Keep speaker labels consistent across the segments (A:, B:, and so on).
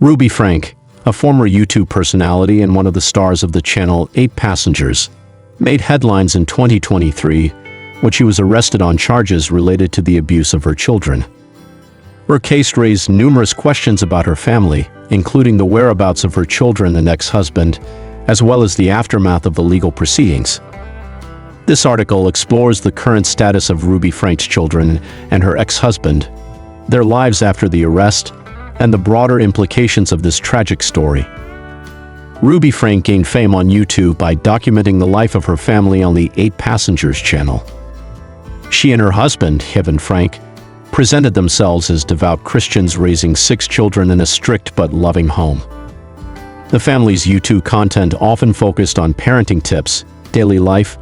A: Ruby Frank, a former YouTube personality and one of the stars of the channel 8 Passengers, made headlines in 2023 when she was arrested on charges related to the abuse of her children. Her case raised numerous questions about her family, including the whereabouts of her children and ex-husband, as well as the aftermath of the legal proceedings. This article explores the current status of Ruby Frank's children and her ex-husband, their lives after the arrest, and the broader implications of this tragic story. Ruby Frank gained fame on YouTube by documenting the life of her family on the 8 Passengers channel. She and her husband, Kevin Frank, presented themselves as devout Christians raising 6 children in a strict but loving home. The family's YouTube content often focused on parenting tips, daily life,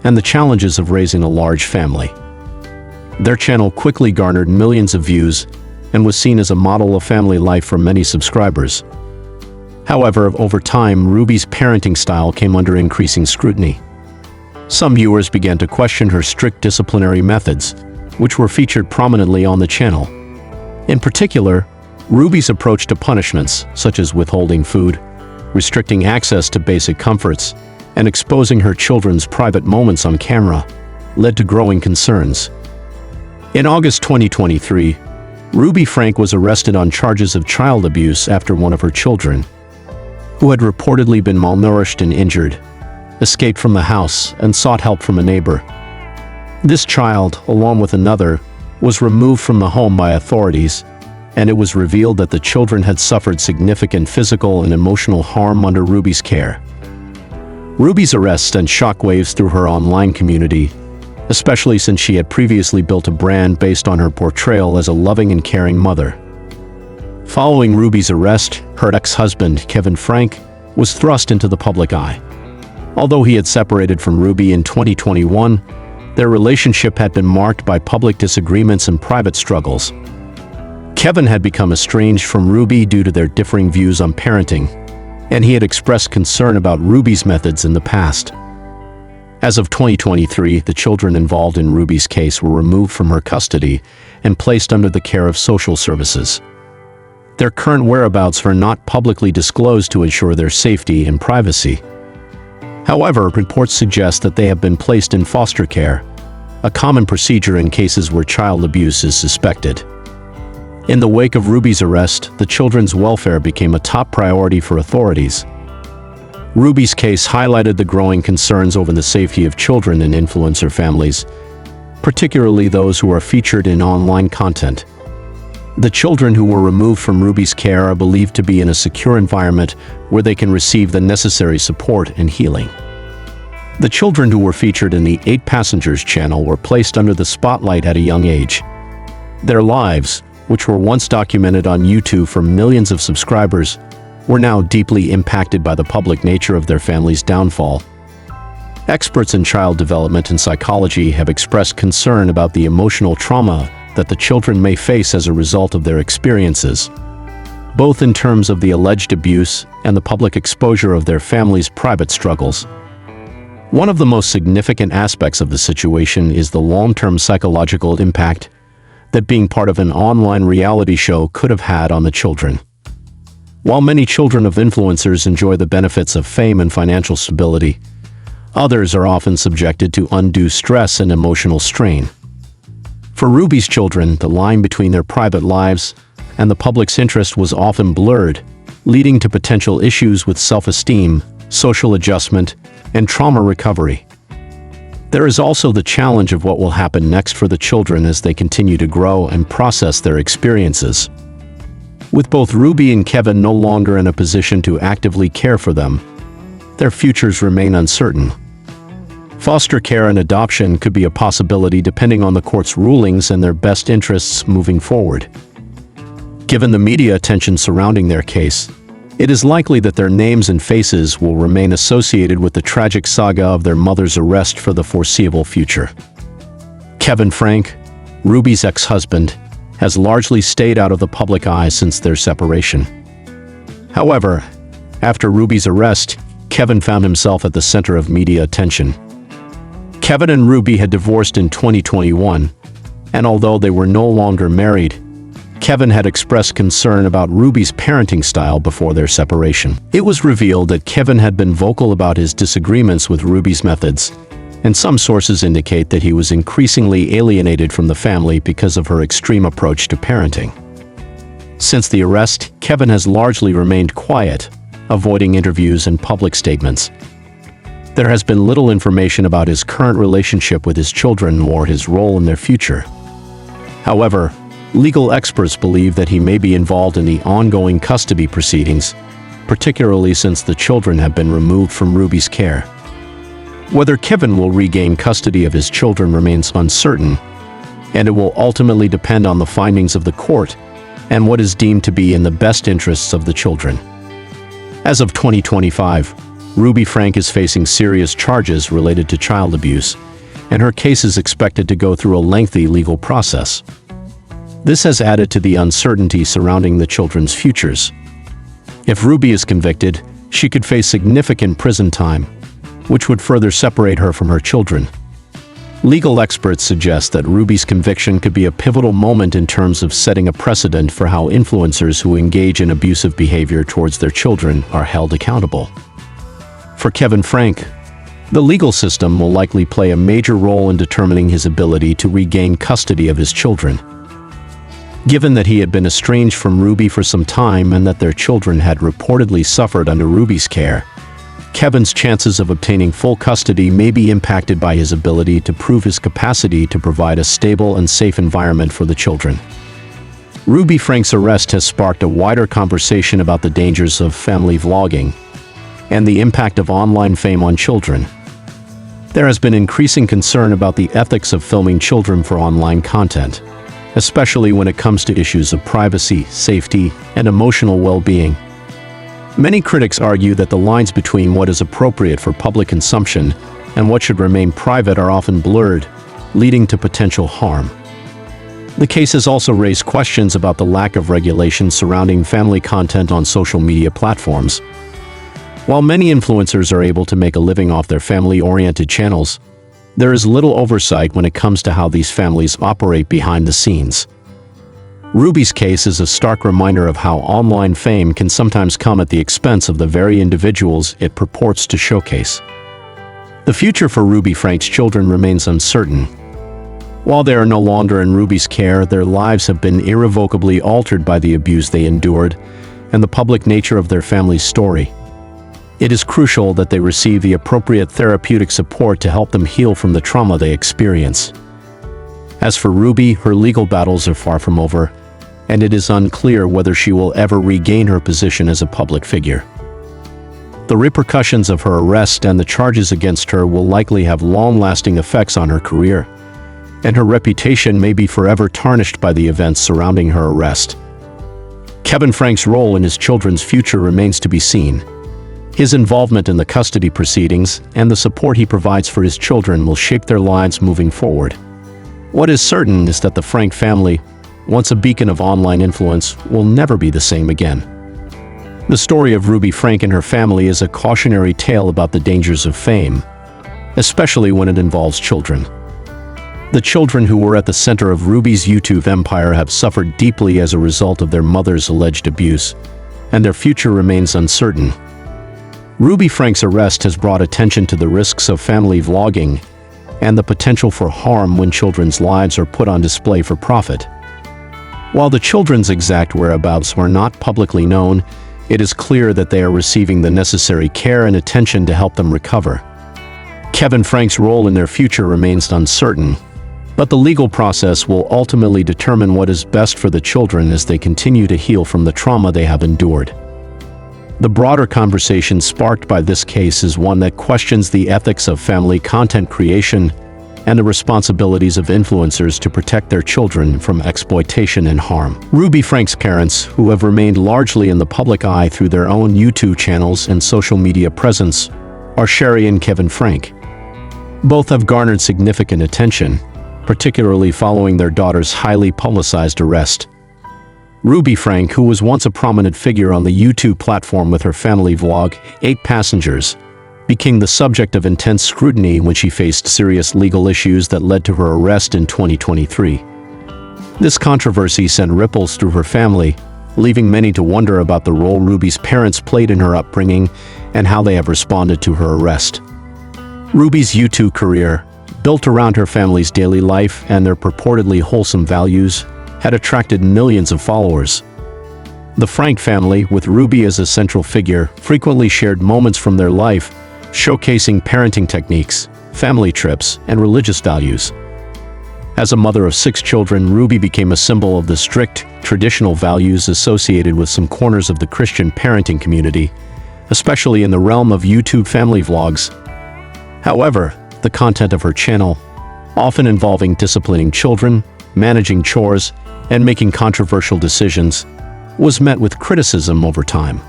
A: and the challenges of raising a large family. Their channel quickly garnered millions of views and was seen as a model of family life for many subscribers. However, over time, Ruby's parenting style came under increasing scrutiny. Some viewers began to question her strict disciplinary methods, which were featured prominently on the channel. In particular, Ruby's approach to punishments, such as withholding food, restricting access to basic comforts, and exposing her children's private moments on camera, led to growing concerns. In August 2023, Ruby Frank was arrested on charges of child abuse after one of her children, who had reportedly been malnourished and injured, escaped from the house and sought help from a neighbor. This child, along with another, was removed from the home by authorities, and it was revealed that the children had suffered significant physical and emotional harm under Ruby's care. Ruby's arrest sent shockwaves through her online community, especially since she had previously built a brand based on her portrayal as a loving and caring mother. Following Ruby's arrest, her ex-husband, Kevin Frank, was thrust into the public eye. Although he had separated from Ruby in 2021, their relationship had been marked by public disagreements and private struggles. Kevin had become estranged from Ruby due to their differing views on parenting, and he had expressed concern about Ruby's methods in the past. As of 2023, the children involved in Ruby's case were removed from her custody and placed under the care of social services. Their current whereabouts are not publicly disclosed to ensure their safety and privacy. However, reports suggest that they have been placed in foster care, a common procedure in cases where child abuse is suspected. In the wake of Ruby's arrest, the children's welfare became a top priority for authorities. Ruby's case highlighted the growing concerns over the safety of children in influencer families, particularly those who are featured in online content. The children who were removed from Ruby's care are believed to be in a secure environment where they can receive the necessary support and healing. The children who were featured in the 8 Passengers channel were placed under the spotlight at a young age. Their lives, which were once documented on YouTube for millions of subscribers, were now deeply impacted by the public nature of their family's downfall. Experts in child development and psychology have expressed concern about the emotional trauma that the children may face as a result of their experiences, both in terms of the alleged abuse and the public exposure of their family's private struggles. One of the most significant aspects of the situation is the long-term psychological impact that being part of an online reality show could have had on the children. While many children of influencers enjoy the benefits of fame and financial stability, others are often subjected to undue stress and emotional strain. For Ruby's children, the line between their private lives and the public's interest was often blurred, leading to potential issues with self-esteem, social adjustment, and trauma recovery. There is also the challenge of what will happen next for the children as they continue to grow and process their experiences. With both Ruby and Kevin no longer in a position to actively care for them, their futures remain uncertain. Foster care and adoption could be a possibility depending on the court's rulings and their best interests moving forward. Given the media attention surrounding their case, it is likely that their names and faces will remain associated with the tragic saga of their mother's arrest for the foreseeable future. Kevin Frank, Ruby's ex-husband, has largely stayed out of the public eye since their separation. However, after Ruby's arrest, Kevin found himself at the center of media attention. Kevin and Ruby had divorced in 2021, and although they were no longer married, Kevin had expressed concern about Ruby's parenting style before their separation. It was revealed that Kevin had been vocal about his disagreements with Ruby's methods, and some sources indicate that he was increasingly alienated from the family because of her extreme approach to parenting. Since the arrest, Kevin has largely remained quiet, avoiding interviews and public statements. There has been little information about his current relationship with his children or his role in their future. However, legal experts believe that he may be involved in the ongoing custody proceedings, particularly since the children have been removed from Ruby's care. Whether Kevin will regain custody of his children remains uncertain, and it will ultimately depend on the findings of the court and what is deemed to be in the best interests of the children. As of 2025, Ruby Frank is facing serious charges related to child abuse, and her case is expected to go through a lengthy legal process. This has added to the uncertainty surrounding the children's futures. If Ruby is convicted, she could face significant prison time, which would further separate her from her children. Legal experts suggest that Ruby's conviction could be a pivotal moment in terms of setting a precedent for how influencers who engage in abusive behavior towards their children are held accountable. For Kevin Frank, the legal system will likely play a major role in determining his ability to regain custody of his children. Given that he had been estranged from Ruby for some time and that their children had reportedly suffered under Ruby's care, Kevin's chances of obtaining full custody may be impacted by his ability to prove his capacity to provide a stable and safe environment for the children. Ruby Frank's arrest has sparked a wider conversation about the dangers of family vlogging and the impact of online fame on children. There has been increasing concern about the ethics of filming children for online content, especially when it comes to issues of privacy, safety, and emotional well-being. Many critics argue that the lines between what is appropriate for public consumption and what should remain private are often blurred, leading to potential harm. The case has also raised questions about the lack of regulation surrounding family content on social media platforms. While many influencers are able to make a living off their family-oriented channels, there is little oversight when it comes to how these families operate behind the scenes. Ruby's case is a stark reminder of how online fame can sometimes come at the expense of the very individuals it purports to showcase. The future for Ruby Frank's children remains uncertain. While they are no longer in Ruby's care, their lives have been irrevocably altered by the abuse they endured and the public nature of their family's story. It is crucial that they receive the appropriate therapeutic support to help them heal from the trauma they experience. As for Ruby, her legal battles are far from over, and it is unclear whether she will ever regain her position as a public figure. The repercussions of her arrest and the charges against her will likely have long-lasting effects on her career, and her reputation may be forever tarnished by the events surrounding her arrest. Kevin Frank's role in his children's future remains to be seen. His involvement in the custody proceedings and the support he provides for his children will shape their lives moving forward. What is certain is that the Frank family, once a beacon of online influence, will never be the same again. The story of Ruby Frank and her family is a cautionary tale about the dangers of fame, especially when it involves children. The children who were at the center of Ruby's YouTube empire have suffered deeply as a result of their mother's alleged abuse, and their future remains uncertain. Ruby Frank's arrest has brought attention to the risks of family vlogging and the potential for harm when children's lives are put on display for profit. While the children's exact whereabouts are not publicly known, it is clear that they are receiving the necessary care and attention to help them recover. Kevin Frank's role in their future remains uncertain, but the legal process will ultimately determine what is best for the children as they continue to heal from the trauma they have endured. The broader conversation sparked by this case is one that questions the ethics of family content creation and the responsibilities of influencers to protect their children from exploitation and harm. Ruby Frank's parents, who have remained largely in the public eye through their own YouTube channels and social media presence, are Sherry and Kevin Frank. Both have garnered significant attention, particularly following their daughter's highly publicized arrest. Ruby Frank, who was once a prominent figure on the YouTube platform with her family vlog, 8 Passengers, became the subject of intense scrutiny when she faced serious legal issues that led to her arrest in 2023. This controversy sent ripples through her family, leaving many to wonder about the role Ruby's parents played in her upbringing and how they have responded to her arrest. Ruby's YouTube career, built around her family's daily life and their purportedly wholesome values, had attracted millions of followers. The Frank family, with Ruby as a central figure, frequently shared moments from their life, showcasing parenting techniques, family trips, and religious values. As a mother of 6 children, Ruby became a symbol of the strict, traditional values associated with some corners of the Christian parenting community, especially in the realm of YouTube family vlogs. However, the content of her channel, often involving disciplining children, managing chores, and making controversial decisions, was met with criticism over time.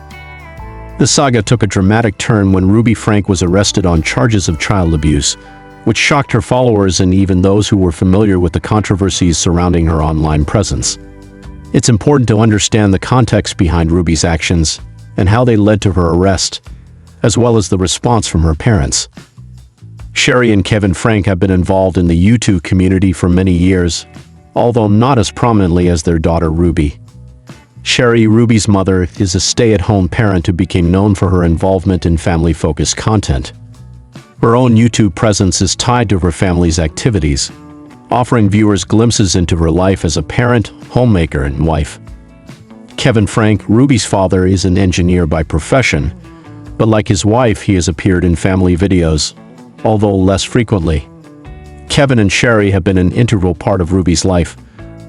A: The saga took a dramatic turn when Ruby Frank was arrested on charges of child abuse, which shocked her followers and even those who were familiar with the controversies surrounding her online presence. It's important to understand the context behind Ruby's actions and how they led to her arrest, as well as the response from her parents. Sherry and Kevin Frank have been involved in the YouTube community for many years, although not as prominently as their daughter Ruby. Sherry, Ruby's mother, is a stay-at-home parent who became known for her involvement in family-focused content. Her own YouTube presence is tied to her family's activities, offering viewers glimpses into her life as a parent, homemaker, and wife. Kevin Frank, Ruby's father, is an engineer by profession, but like his wife, he has appeared in family videos, although less frequently. Kevin and Sherry have been an integral part of Ruby's life,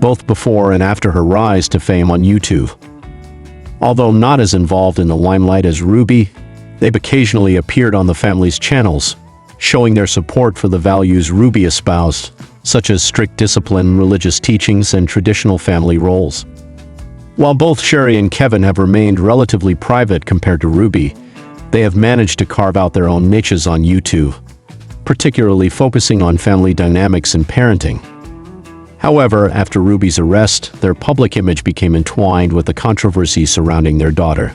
A: both before and after her rise to fame on YouTube. Although not as involved in the limelight as Ruby, they've occasionally appeared on the family's channels, showing their support for the values Ruby espoused, such as strict discipline, religious teachings, and traditional family roles. While both Sherry and Kevin have remained relatively private compared to Ruby, they have managed to carve out their own niches on YouTube, particularly focusing on family dynamics and parenting. However, after Ruby's arrest, their public image became entwined with the controversy surrounding their daughter.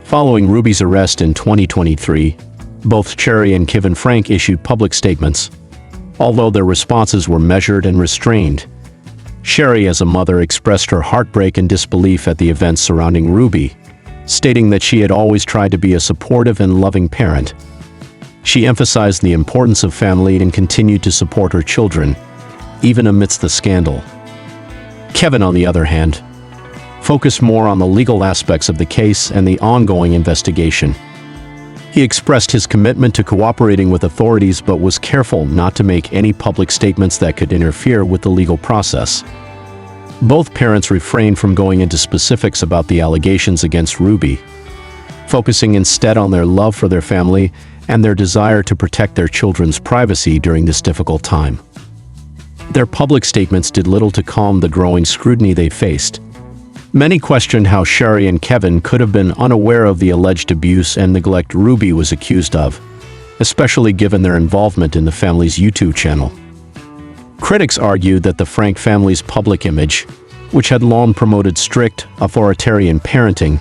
A: Following Ruby's arrest in 2023, both Sherry and Kevin Frank issued public statements. Although their responses were measured and restrained, Sherry, as a mother, expressed her heartbreak and disbelief at the events surrounding Ruby, stating that she had always tried to be a supportive and loving parent. She emphasized the importance of family and continued to support her children, even amidst the scandal. Kevin, on the other hand, focused more on the legal aspects of the case and the ongoing investigation. He expressed his commitment to cooperating with authorities but was careful not to make any public statements that could interfere with the legal process. Both parents refrained from going into specifics about the allegations against Ruby, focusing instead on their love for their family and their desire to protect their children's privacy during this difficult time. Their public statements did little to calm the growing scrutiny they faced. Many questioned how Sherry and Kevin could have been unaware of the alleged abuse and neglect Ruby was accused of, especially given their involvement in the family's YouTube channel. Critics argued that the Frank family's public image, which had long promoted strict, authoritarian parenting,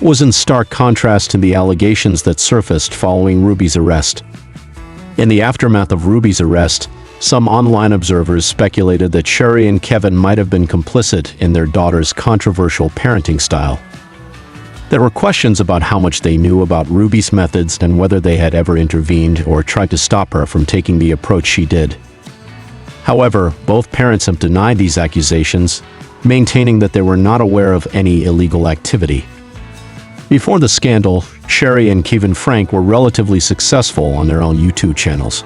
A: was in stark contrast to the allegations that surfaced following Ruby's arrest. In the aftermath of Ruby's arrest, some online observers speculated that Sherry and Kevin might have been complicit in their daughter's controversial parenting style. There were questions about how much they knew about Ruby's methods and whether they had ever intervened or tried to stop her from taking the approach she did. However, both parents have denied these accusations, maintaining that they were not aware of any illegal activity. Before the scandal, Sherry and Kevin Frank were relatively successful on their own YouTube channels.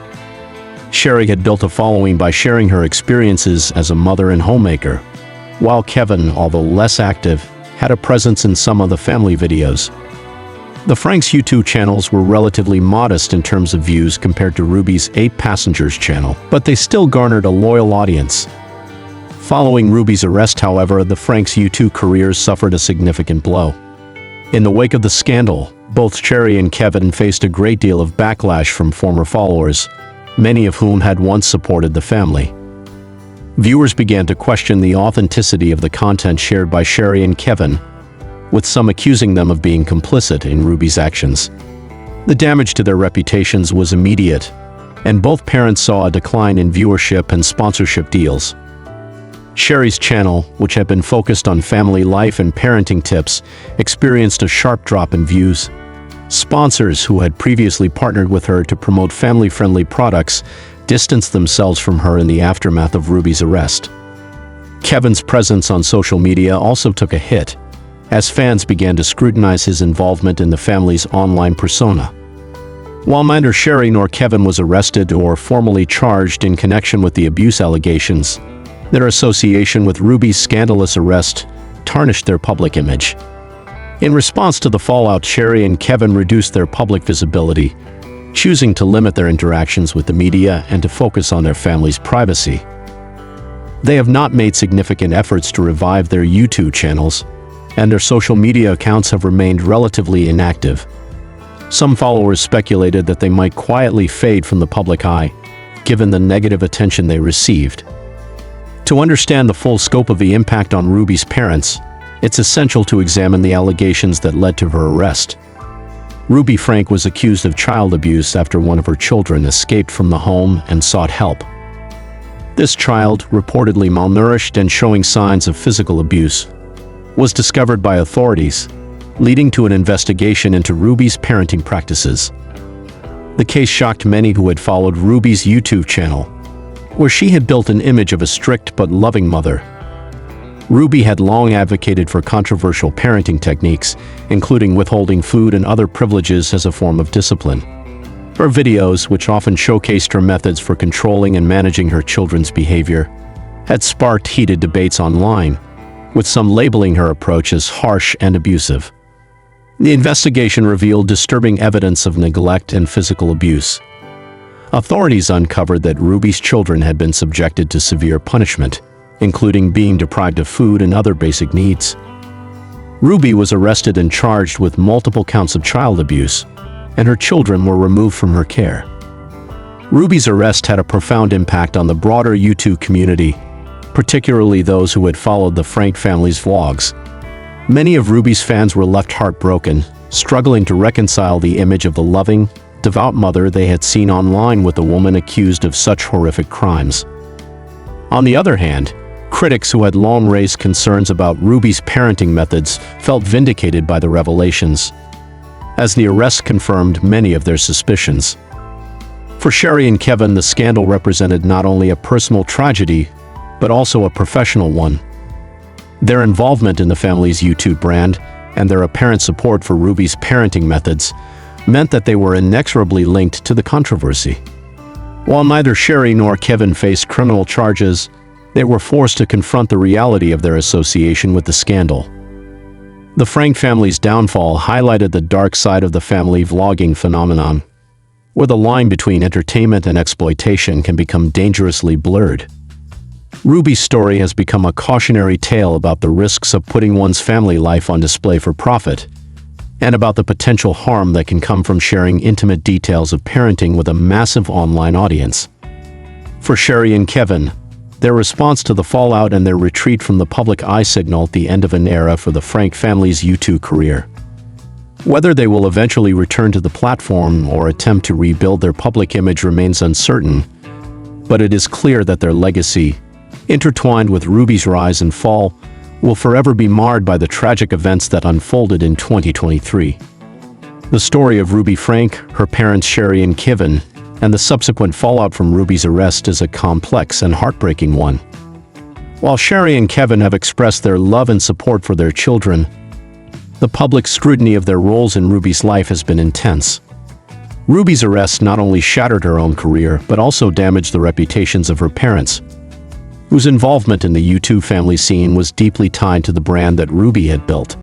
A: Sherry had built a following by sharing her experiences as a mother and homemaker, while Kevin, although less active, had a presence in some of the family videos. The Franks' YouTube channels were relatively modest in terms of views compared to Ruby's 8 Passengers channel, but they still garnered a loyal audience. Following Ruby's arrest, however, the Franks' YouTube careers suffered a significant blow. In the wake of the scandal, both Sherry and Kevin faced a great deal of backlash from former followers, many of whom had once supported the family. Viewers began to question the authenticity of the content shared by Sherry and Kevin, with some accusing them of being complicit in Ruby's actions. The damage to their reputations was immediate, and both parents saw a decline in viewership and sponsorship deals. Sherry's channel, which had been focused on family life and parenting tips, experienced a sharp drop in views. Sponsors who had previously partnered with her to promote family-friendly products distanced themselves from her in the aftermath of Ruby's arrest. Kevin's presence on social media also took a hit, as fans began to scrutinize his involvement in the family's online persona. While neither Sherry nor Kevin was arrested or formally charged in connection with the abuse allegations, their association with Ruby's scandalous arrest tarnished their public image. In response to the fallout, Sherry and Kevin reduced their public visibility, choosing to limit their interactions with the media and to focus on their family's privacy. They have not made significant efforts to revive their YouTube channels, and their social media accounts have remained relatively inactive. Some followers speculated that they might quietly fade from the public eye, given the negative attention they received. To understand the full scope of the impact on Ruby's parents, it's essential to examine the allegations that led to her arrest. Ruby Frank was accused of child abuse after one of her children escaped from the home and sought help. This child, reportedly malnourished and showing signs of physical abuse, was discovered by authorities, leading to an investigation into Ruby's parenting practices. The case shocked many who had followed Ruby's YouTube channel, where she had built an image of a strict but loving mother. Ruby had long advocated for controversial parenting techniques, including withholding food and other privileges as a form of discipline. Her videos, which often showcased her methods for controlling and managing her children's behavior, had sparked heated debates online, with some labeling her approach as harsh and abusive. The investigation revealed disturbing evidence of neglect and physical abuse. Authorities uncovered that Ruby's children had been subjected to severe punishment, including being deprived of food and other basic needs. Ruby was arrested and charged with multiple counts of child abuse, and her children were removed from her care. Ruby's arrest had a profound impact on the broader YouTube community, particularly those who had followed the Frank family's vlogs. Many of Ruby's fans were left heartbroken, struggling to reconcile the image of the loving, devout mother they had seen online with a woman accused of such horrific crimes. On the other hand, critics who had long raised concerns about Ruby's parenting methods felt vindicated by the revelations, as the arrest confirmed many of their suspicions. For Sherry and Kevin, the scandal represented not only a personal tragedy, but also a professional one. Their involvement in the family's YouTube brand and their apparent support for Ruby's parenting methods meant that they were inexorably linked to the controversy. While neither Sherry nor Kevin faced criminal charges, they were forced to confront the reality of their association with the scandal. The Frank family's downfall highlighted the dark side of the family vlogging phenomenon, where the line between entertainment and exploitation can become dangerously blurred. Ruby's story has become a cautionary tale about the risks of putting one's family life on display for profit, and about the potential harm that can come from sharing intimate details of parenting with a massive online audience. For Sherry and Kevin, their response to the fallout and their retreat from the public eye signaled the end of an era for the Frank family's YouTube career. Whether they will eventually return to the platform or attempt to rebuild their public image remains uncertain, but it is clear that their legacy, intertwined with Ruby's rise and fall, will forever be marred by the tragic events that unfolded in 2023. The story of Ruby Frank, her parents Sherry and Kevin, and the subsequent fallout from Ruby's arrest is a complex and heartbreaking one. While Sherry and Kevin have expressed their love and support for their children, the public scrutiny of their roles in Ruby's life has been intense. Ruby's arrest not only shattered her own career, but also damaged the reputations of her parents, whose involvement in the YouTube family scene was deeply tied to the brand that Ruby had built.